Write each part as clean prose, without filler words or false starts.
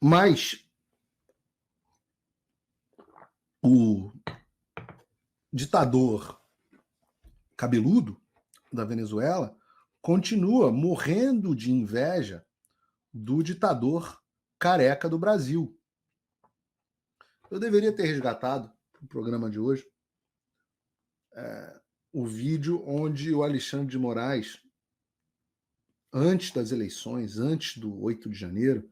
Mas o ditador cabeludo da Venezuela continua morrendo de inveja do ditador careca do Brasil. Eu deveria ter resgatado no programa de hoje o vídeo onde o Alexandre de Moraes, antes das eleições, antes do 8 de janeiro,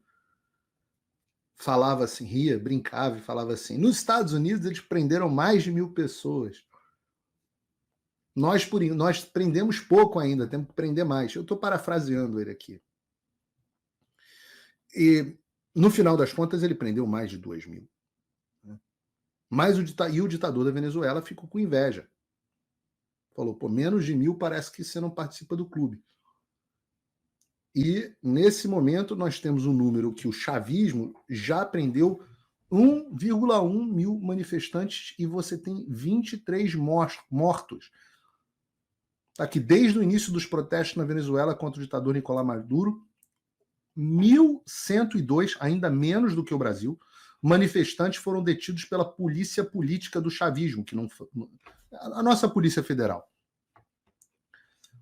falava assim, ria, brincava e falava assim: nos Estados Unidos eles prenderam mais de 1.000 pessoas. Nós prendemos pouco ainda, temos que prender mais. Eu estou parafraseando ele aqui. E, no final das contas, ele prendeu mais de 2.000. Mas o ditador da Venezuela ficou com inveja. Falou, pô, menos de 1.000 parece que você não participa do clube. E, nesse momento, nós temos um número que o chavismo já prendeu 1,1 mil manifestantes e você tem 23 mortos. Tá aqui, desde o início dos protestos na Venezuela contra o ditador Nicolás Maduro, 1.102, ainda menos do que o Brasil, manifestantes foram detidos pela polícia política do chavismo, que não a nossa Polícia Federal.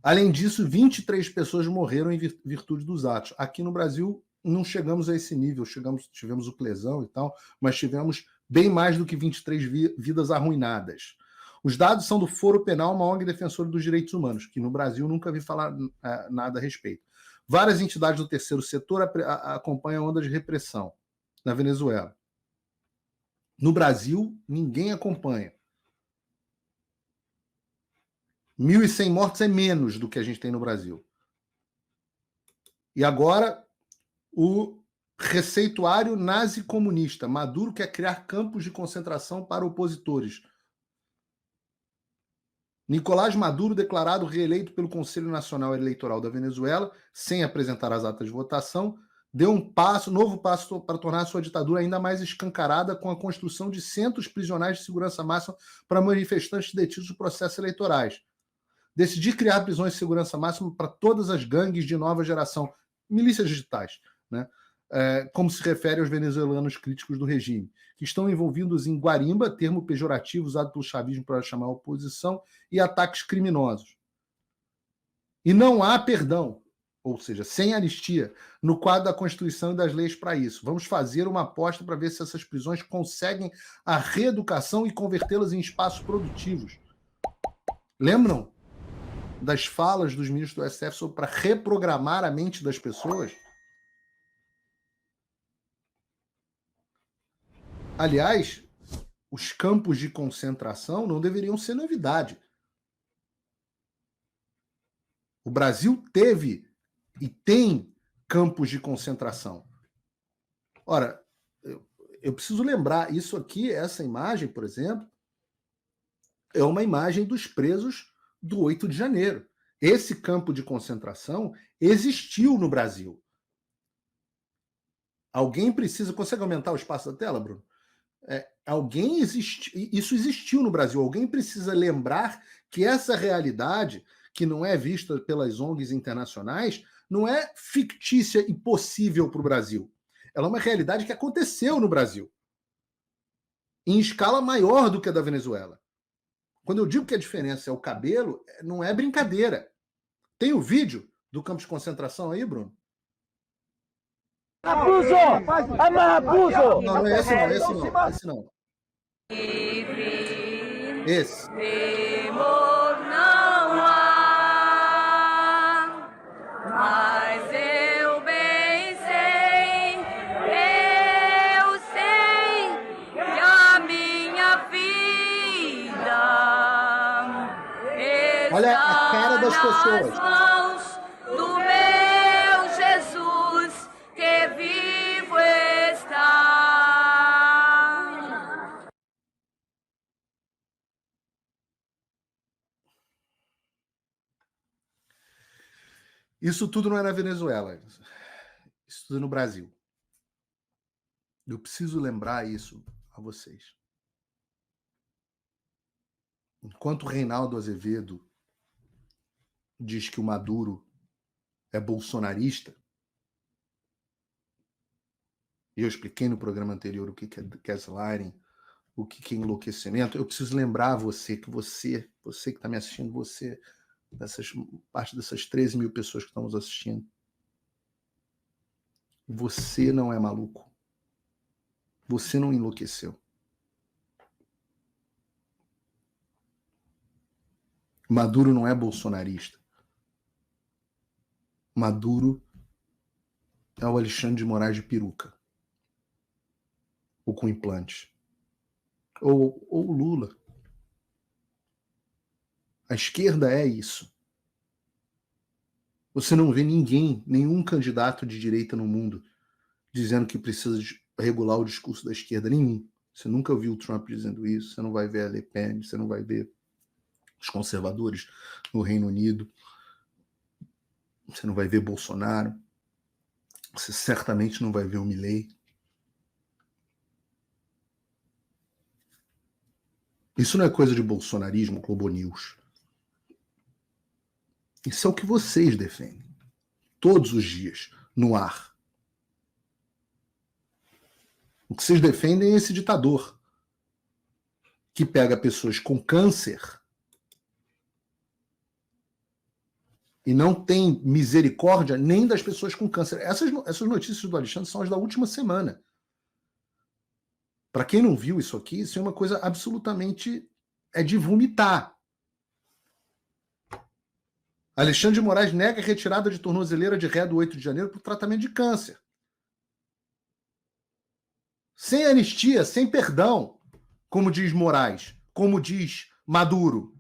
Além disso, 23 pessoas morreram em virtude dos atos. Aqui no Brasil, não chegamos a esse nível. Tivemos o Clesão e tal, mas tivemos bem mais do que 23 vidas arruinadas. Os dados são do Foro Penal, uma ONG defensora dos direitos humanos, que no Brasil nunca vi falar nada a respeito. Várias entidades do terceiro setor acompanham a onda de repressão na Venezuela. No Brasil, ninguém acompanha. 1.100 mortos é menos do que a gente tem no Brasil. E agora, o receituário nazi-comunista. Maduro quer criar campos de concentração para opositores. Nicolás Maduro, declarado reeleito pelo Conselho Nacional Eleitoral da Venezuela, sem apresentar as atas de votação, deu novo passo para tornar sua ditadura ainda mais escancarada com a construção de centros prisionais de segurança máxima para manifestantes detidos de processos eleitorais. Decidir criar prisões de segurança máxima para todas as gangues de nova geração, milícias digitais, né? Como se refere aos venezuelanos críticos do regime, que estão envolvidos em guarimba, termo pejorativo usado pelo chavismo para chamar a oposição, e ataques criminosos. E não há perdão, ou seja, sem anistia, no quadro da Constituição e das leis para isso. Vamos fazer uma aposta para ver se essas prisões conseguem a reeducação e convertê-las em espaços produtivos. Lembram das falas dos ministros do STF sobre para reprogramar a mente das pessoas? Aliás, os campos de concentração não deveriam ser novidade. O Brasil teve e tem campos de concentração. Ora, eu preciso lembrar, isso aqui, essa imagem, por exemplo, é uma imagem dos presos do 8 de janeiro. Esse campo de concentração existiu no Brasil. Alguém precisa... Consegue aumentar o espaço da tela, Bruno? Isso existiu no Brasil. Alguém precisa lembrar que essa realidade, que não é vista pelas ONGs internacionais, não é fictícia e possível para o Brasil. Ela é uma realidade que aconteceu no Brasil, em escala maior do que a da Venezuela. Quando eu digo que a diferença é o cabelo, não é brincadeira. Tem o vídeo do campo de concentração aí, Bruno? Raposo! Ama Raposo! Não, esse não. Esse. Temor não há, mas eu bem sei que a minha vida olha a cara das pessoas. nas mãos do meu Jesus, que vivo está. Isso tudo não é na Venezuela. Isso tudo é no Brasil. Eu preciso lembrar isso a vocês. Enquanto o Reinaldo Azevedo diz que o Maduro é bolsonarista, E eu expliquei no programa anterior o que é gaslighting, o que é enlouquecimento. Eu preciso lembrar você que você que está me assistindo, parte dessas 13 mil pessoas que estão nos assistindo, você não é maluco. Você não enlouqueceu. Maduro não é bolsonarista. Maduro é o Alexandre de Moraes de peruca. Ou com implante. Ou o Lula. A esquerda é isso. Você não vê nenhum candidato de direita no mundo dizendo que precisa regular o discurso da esquerda. Nenhum. Você nunca viu o Trump dizendo isso. Você não vai ver a Le Pen. Você não vai ver os conservadores no Reino Unido. Você não vai ver Bolsonaro. Você certamente não vai ver o Milei. Isso não é coisa de bolsonarismo, Globo News. Isso é o que vocês defendem. Todos os dias, no ar. O que vocês defendem é esse ditador que pega pessoas com câncer e não tem misericórdia nem das pessoas com câncer. Essas notícias do Alexandre são as da última semana. Para quem não viu isso aqui, isso é uma coisa absolutamente... é de vomitar. Alexandre de Moraes nega a retirada de tornozeleira de ré do 8 de janeiro por tratamento de câncer. Sem anistia, sem perdão, como diz Moraes, como diz Maduro.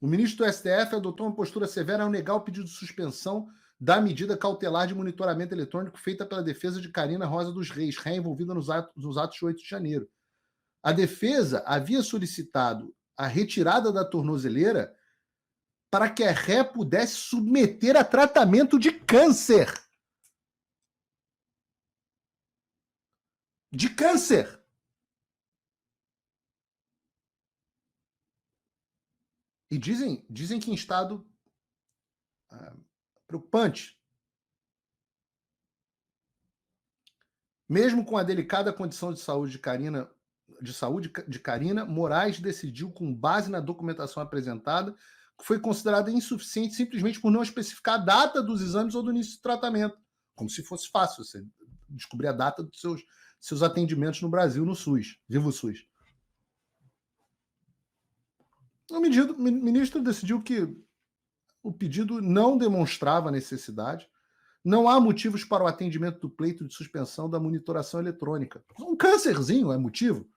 O ministro do STF adotou uma postura severa ao negar o pedido de suspensão da medida cautelar de monitoramento eletrônico feita pela defesa de Karina Rosa dos Reis, ré envolvida nos atos de 8 de janeiro. A defesa havia solicitado a retirada da tornozeleira para que a ré pudesse submeter a tratamento de câncer. De câncer. E dizem que em estado preocupante. Mesmo com a delicada condição de saúde de Karina, Moraes decidiu, com base na documentação apresentada, que foi considerada insuficiente simplesmente por não especificar a data dos exames ou do início do tratamento. Como se fosse fácil você descobrir a data dos seus atendimentos no Brasil, no SUS. Viva o SUS. O ministro decidiu que o pedido não demonstrava necessidade. Não há motivos para o atendimento do pleito de suspensão da monitoração eletrônica. Um câncerzinho é motivo.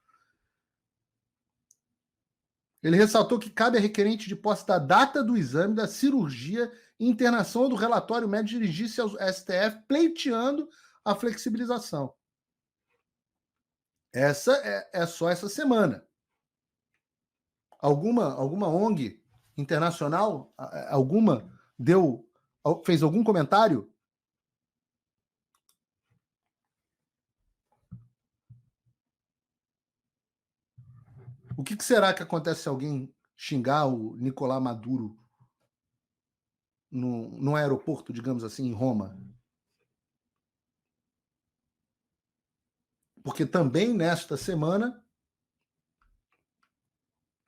Ele ressaltou que cabe a requerente de posse da data do exame, da cirurgia e internação do relatório médico dirigir-se ao STF pleiteando a flexibilização. Essa é só essa semana. Alguma ONG internacional, fez algum comentário? O que será que acontece se alguém xingar o Nicolás Maduro no aeroporto, digamos assim, em Roma? Porque também nesta semana,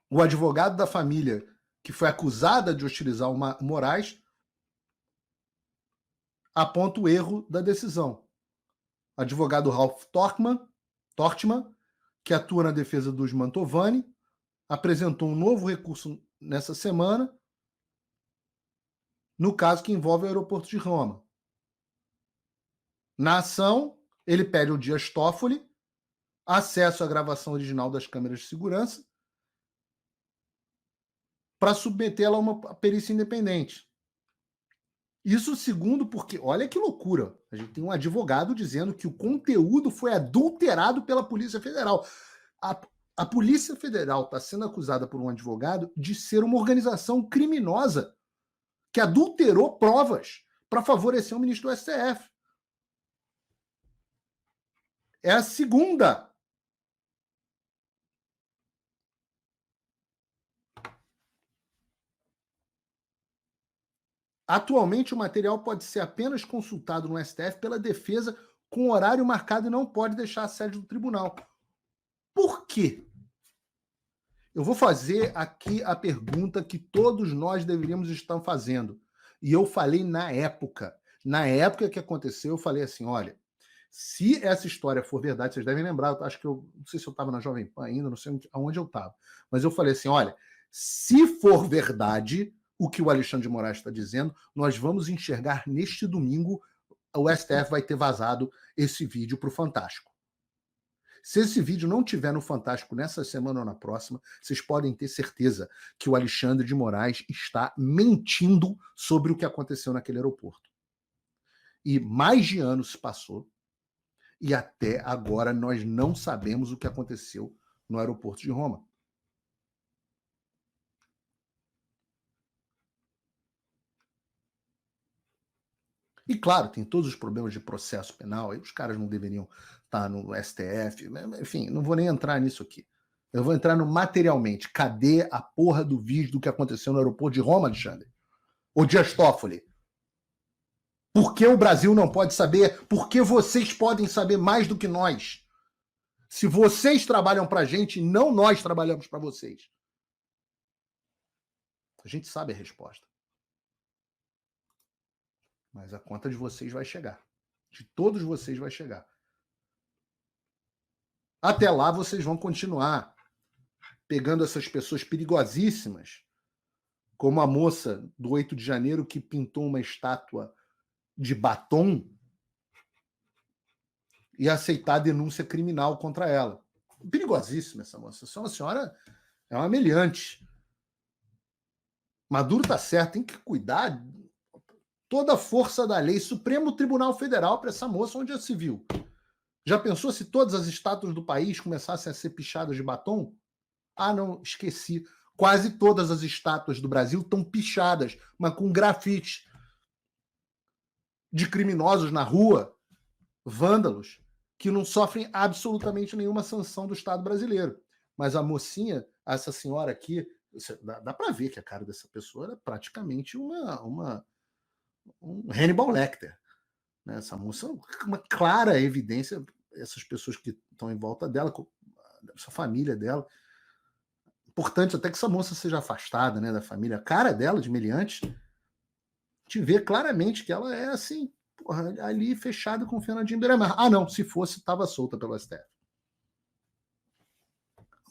o advogado da família que foi acusada de hostilizar o Moraes aponta o erro da decisão. O advogado Ralph Tortman, que atua na defesa dos Mantovani, apresentou um novo recurso nessa semana no caso que envolve o aeroporto de Roma. Na ação, ele pede ao Dias Toffoli acesso à gravação original das câmeras de segurança para submetê-la a uma perícia independente. Isso segundo porque, olha que loucura, a gente tem um advogado dizendo que o conteúdo foi adulterado pela Polícia Federal. A Polícia Federal está sendo acusada por um advogado de ser uma organização criminosa que adulterou provas para favorecer o ministro do STF. É a segunda. Atualmente, o material pode ser apenas consultado no STF pela defesa com horário marcado e não pode deixar a sede do tribunal. Por quê? Eu vou fazer aqui a pergunta que todos nós deveríamos estar fazendo. E eu falei na época que aconteceu, eu falei assim, olha, se essa história for verdade, vocês devem lembrar, eu acho que não sei se eu estava na Jovem Pan ainda, não sei aonde eu estava, mas eu falei assim, olha, se for verdade o que o Alexandre de Moraes está dizendo, nós vamos enxergar neste domingo, o STF vai ter vazado esse vídeo para o Fantástico. Se esse vídeo não tiver no Fantástico nessa semana ou na próxima, vocês podem ter certeza que o Alexandre de Moraes está mentindo sobre o que aconteceu naquele aeroporto. E mais de ano se passou e até agora nós não sabemos o que aconteceu no aeroporto de Roma. E claro, tem todos os problemas de processo penal, aí os caras não deveriam estar no STF, enfim, não vou nem entrar nisso aqui. Eu vou entrar no materialmente. Cadê a porra do vídeo do que aconteceu no aeroporto de Roma, Alexandre? Ô Dias Toffoli? Por que o Brasil não pode saber? Por que vocês podem saber mais do que nós? Se vocês trabalham pra gente, não nós trabalhamos pra vocês. A gente sabe a resposta. Mas a conta de vocês vai chegar. De todos vocês vai chegar. Até lá vocês vão continuar pegando essas pessoas perigosíssimas, como a moça do 8 de janeiro que pintou uma estátua de batom e aceitar a denúncia criminal contra ela. Perigosíssima essa moça. Essa senhora é uma meliante. Maduro tá certo, tem que cuidar toda a força da lei. Supremo Tribunal Federal para essa moça, onde já se viu. Já pensou se todas as estátuas do país começassem a ser pichadas de batom? Ah, não, esqueci. Quase todas as estátuas do Brasil estão pichadas, mas com grafite de criminosos na rua, vândalos, que não sofrem absolutamente nenhuma sanção do Estado brasileiro. Mas a mocinha, essa senhora aqui, dá para ver que a cara dessa pessoa era praticamente um Hannibal Lecter. Né? Essa moça, uma clara evidência, essas pessoas que estão em volta dela, essa família dela. Importante até que essa moça seja afastada, né, da família. A cara dela, de meliante, te vê claramente que ela é assim, porra, ali fechada com o Fernandinho Beiramar. Ah, não, se fosse, estava solta pelo STF.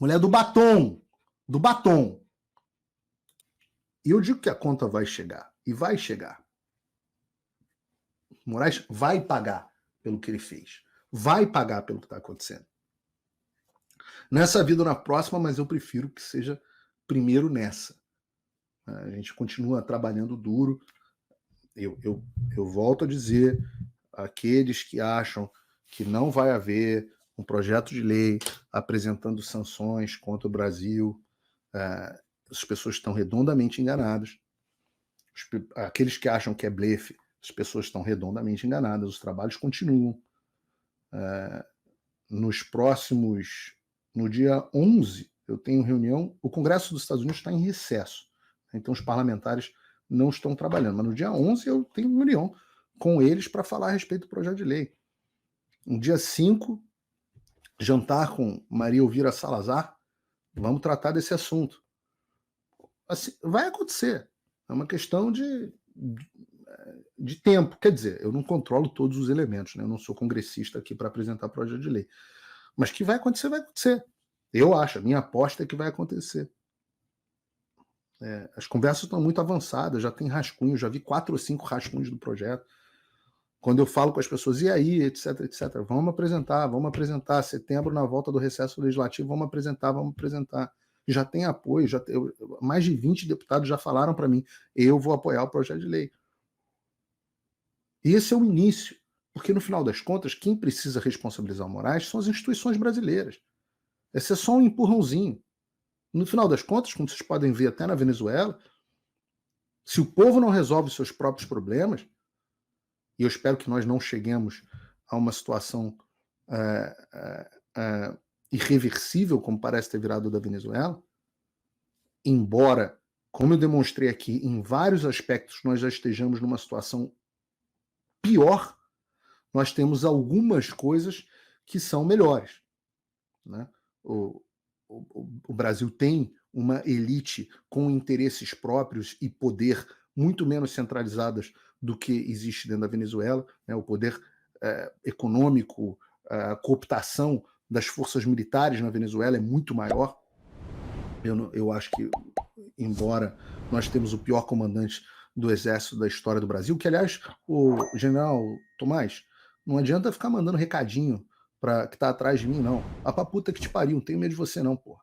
Mulher do batom. Do batom. E eu digo que a conta vai chegar. E vai chegar. Moraes vai pagar pelo que ele fez. Vai pagar pelo que está acontecendo. Nessa vida ou na próxima, mas eu prefiro que seja primeiro nessa. A gente continua trabalhando duro. Eu volto a dizer, aqueles que acham que não vai haver um projeto de lei apresentando sanções contra o Brasil, as pessoas estão redondamente enganadas. Aqueles que acham que é blefe, as pessoas estão redondamente enganadas. Os trabalhos continuam. No dia 11, eu tenho reunião. O Congresso dos Estados Unidos está em recesso, então os parlamentares não estão trabalhando. Mas no dia 11 eu tenho reunião com eles para falar a respeito do projeto de lei. No dia 5, jantar com Maria Elvira Salazar, vamos tratar desse assunto. Assim, vai acontecer. É uma questão de tempo. Quer dizer, eu não controlo todos os elementos, né? Eu não sou congressista aqui para apresentar projeto de lei. Mas que vai acontecer, vai acontecer. Eu acho, a minha aposta é que vai acontecer. As conversas estão muito avançadas, já tem rascunhos, já vi 4 ou 5 rascunhos do projeto. Quando eu falo com as pessoas, e aí, etc, etc, vamos apresentar, setembro, na volta do recesso legislativo, vamos apresentar. Já tem apoio, mais de 20 deputados já falaram para mim, eu vou apoiar o projeto de lei. E esse é o início, porque no final das contas, quem precisa responsabilizar o Moraes são as instituições brasileiras. Esse é só um empurrãozinho. No final das contas, como vocês podem ver até na Venezuela, se o povo não resolve seus próprios problemas, e eu espero que nós não cheguemos a uma situação irreversível, como parece ter virado da Venezuela, embora como eu demonstrei aqui, em vários aspectos nós já estejamos numa situação pior, nós temos algumas coisas que são melhores, né? O Brasil tem uma elite com interesses próprios e poder muito menos centralizadas do que existe dentro da Venezuela, né? O poder econômico, a cooptação das forças militares na Venezuela é muito maior. Eu acho que, embora nós temos o pior comandante do exército da história do Brasil, que, aliás, o general Tomás, não adianta ficar mandando recadinho para que tá atrás de mim, não. A pra puta que te pariu, não tenho medo de você, não, porra.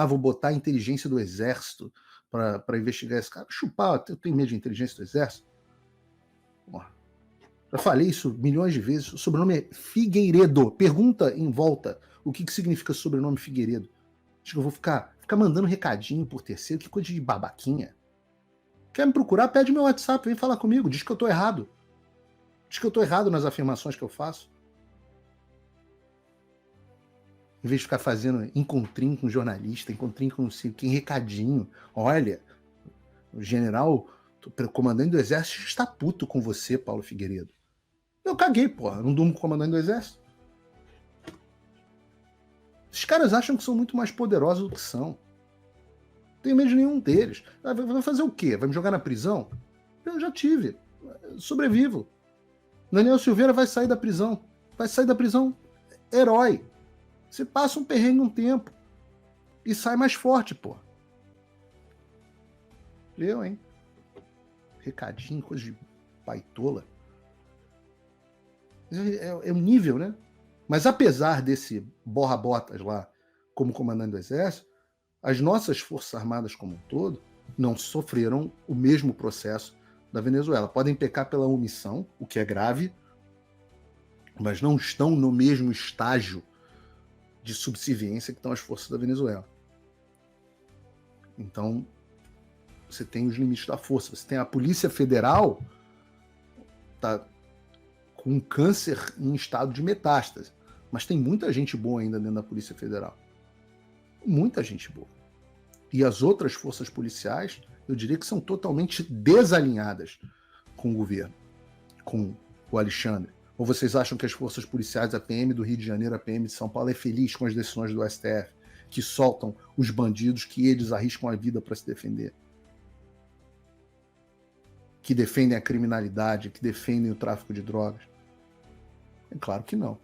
Vou botar a inteligência do exército para investigar esse cara. Chupar, eu tenho medo de inteligência do exército? Porra. Já falei isso milhões de vezes. O sobrenome é Figueiredo. Pergunta em volta o que significa sobrenome Figueiredo. Acho que eu vou ficar mandando recadinho por terceiro. Que coisa de babaquinha. Quer me procurar? Pede meu WhatsApp, vem falar comigo. Diz que eu tô errado. Diz que eu tô errado nas afirmações que eu faço. Em vez de ficar fazendo encontrinho com jornalista, encontrinho com quem, recadinho. Olha, o general, o comandante do exército está puto com você, Paulo Figueiredo. Eu caguei, porra. Não durmo com o comandante do exército. Esses caras acham que são muito mais poderosos do que são. Não tenho medo de nenhum deles. Vai fazer o quê? Vai me jogar na prisão? Eu já tive. Sobrevivo. Daniel Silveira vai sair da prisão. Vai sair da prisão herói. Você passa um perrengue um tempo e sai mais forte, pô. Eu, hein? Recadinho, coisa de baitola. É um nível, né? Mas apesar desse borra-botas lá como comandante do exército, as nossas forças armadas como um todo não sofreram o mesmo processo da Venezuela. Podem pecar pela omissão, o que é grave, mas não estão no mesmo estágio de subserviência que estão as forças da Venezuela. Então, você tem os limites da força. Você tem a Polícia Federal, tá com um câncer em estado de metástase. Mas tem muita gente boa ainda dentro da Polícia Federal. Muita gente boa. E as outras forças policiais, eu diria que são totalmente desalinhadas com o governo, com o Alexandre. Ou vocês acham que as forças policiais, a PM do Rio de Janeiro, a PM de São Paulo, é feliz com as decisões do STF, que soltam os bandidos que eles arriscam a vida para se defender? Que defendem a criminalidade, que defendem o tráfico de drogas? É claro que não.